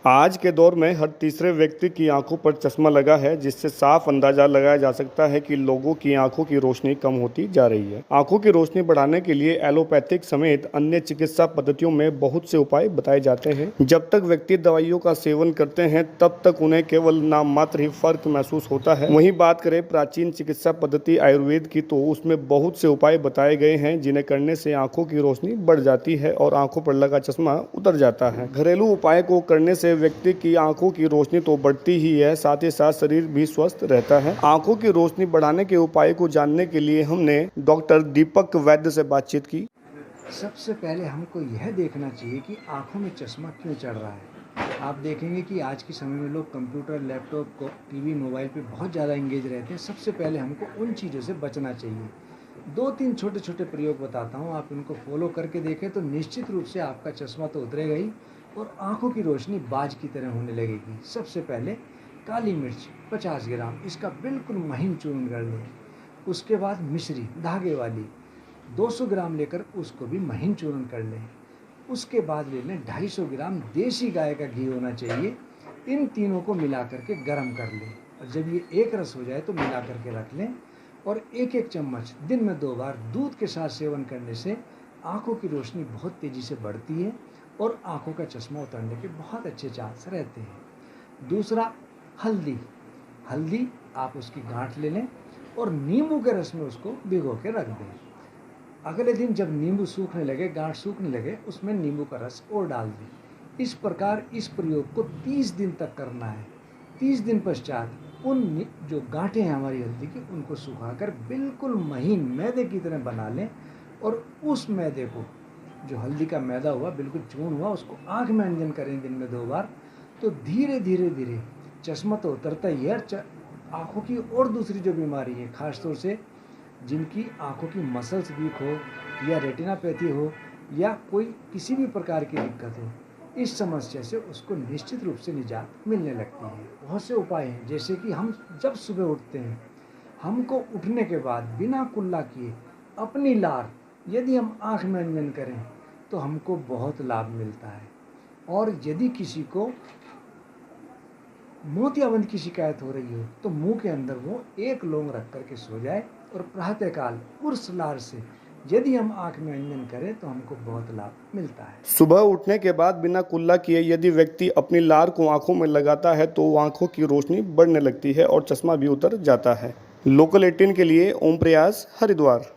आज के दौर में हर तीसरे व्यक्ति की आंखों पर चश्मा लगा है, जिससे साफ अंदाजा लगाया जा सकता है कि लोगों की आंखों की रोशनी कम होती जा रही है। आंखों की रोशनी बढ़ाने के लिए एलोपैथिक समेत अन्य चिकित्सा पद्धतियों में बहुत से उपाय बताए जाते हैं। जब तक व्यक्ति दवाइयों का सेवन करते हैं तब तक उन्हें केवल नाम मात्र ही फर्क महसूस होता है। वहीं बात करें प्राचीन चिकित्सा पद्धति आयुर्वेद की, तो उसमें बहुत से उपाय बताए गए हैं जिन्हें करने से आंखों की रोशनी बढ़ जाती है और आंखों पर लगा चश्मा उतर जाता है। घरेलू उपाय को करने से व्यक्ति की आंखों की रोशनी तो बढ़ती ही है, साथ ही साथ शरीर भी स्वस्थ रहता है। आंखों की रोशनी बढ़ाने के उपाय को जानने के लिए हमने डॉक्टर दीपक वैद्य से बातचीत की। सबसे पहले हमको यह देखना चाहिए कि आंखों में चश्मा क्यों चढ़ रहा है। आप देखेंगे कि आज के समय में लोग कंप्यूटर, लैपटॉप को, टीवी, मोबाइल पे बहुत ज़्यादा इंगेज रहते हैं। सबसे पहले हमको उन चीज़ों से बचना चाहिए। 2-3 छोटे-छोटे प्रयोग बताता हूँ, आप इनको फॉलो करके देखें तो निश्चित रूप से आपका चश्मा तो उतरेगा ही और आंखों की रोशनी बाज की तरह होने लगेगी। सबसे पहले काली मिर्च 50 ग्राम, इसका बिल्कुल महीन चूर्ण कर लें। उसके बाद मिश्री धागे वाली 200 ग्राम लेकर उसको भी महीन चूर्ण कर लें। उसके बाद ले लें 250 ग्राम देसी गाय का घी होना चाहिए। इन तीनों को मिला करके गर्म कर लें और जब ये एक रस हो जाए तो मिला करके रख लें और एक एक चम्मच दिन में 2 बार दूध के साथ सेवन करने से आंखों की रोशनी बहुत तेज़ी से बढ़ती है और आंखों का चश्मा उतरने के बहुत अच्छे चांस रहते हैं। दूसरा, हल्दी आप उसकी गांठ ले लें और नींबू के रस में उसको भिगो के रख दें। अगले दिन जब नींबू सूखने लगे, गांठ सूखने लगे, उसमें नींबू का रस और डाल दें। इस प्रकार इस प्रयोग को 30 दिन तक करना है। 30 दिन पश्चात उन जो गांठें हैं हमारी हल्दी की, उनको सुखाकर बिल्कुल महीन मैदे की तरह बना लें और उस मैदे को, जो हल्दी का मैदा हुआ बिल्कुल चूर्ण हुआ, उसको आँख में अंजन करें दिन में 2 बार, तो धीरे धीरे चश्मा तो उतरता ही है। आँखों की और दूसरी जो बीमारी है, खासतौर से जिनकी आँखों की मसल्स वीक हो या रेटिनापैथी हो या कोई किसी भी प्रकार की दिक्कत हो, इस समस्या से उसको निश्चित रूप से निजात मिलने लगती है। बहुत से उपाय हैं, जैसे कि हम जब सुबह उठते हैं, हमको उठने के बाद बिना कुल्ला किए अपनी लार यदि हम आँख में अंजन करें तो हमको बहुत लाभ मिलता है। और यदि किसी को मोतियाबिंद की शिकायत हो रही हो तो मुंह के अंदर वो 1 लौंग रख करके सो जाए और प्रातःकाल उस लार से यदि हम आँख में अंजन करें तो हमको बहुत लाभ मिलता है। सुबह उठने के बाद बिना कुल्ला किए यदि व्यक्ति अपनी लार को आंखों में लगाता है तो आंखों की रोशनी बढ़ने लगती है और चश्मा भी उतर जाता है। लोकल 18 के लिए ओम प्रयास, हरिद्वार।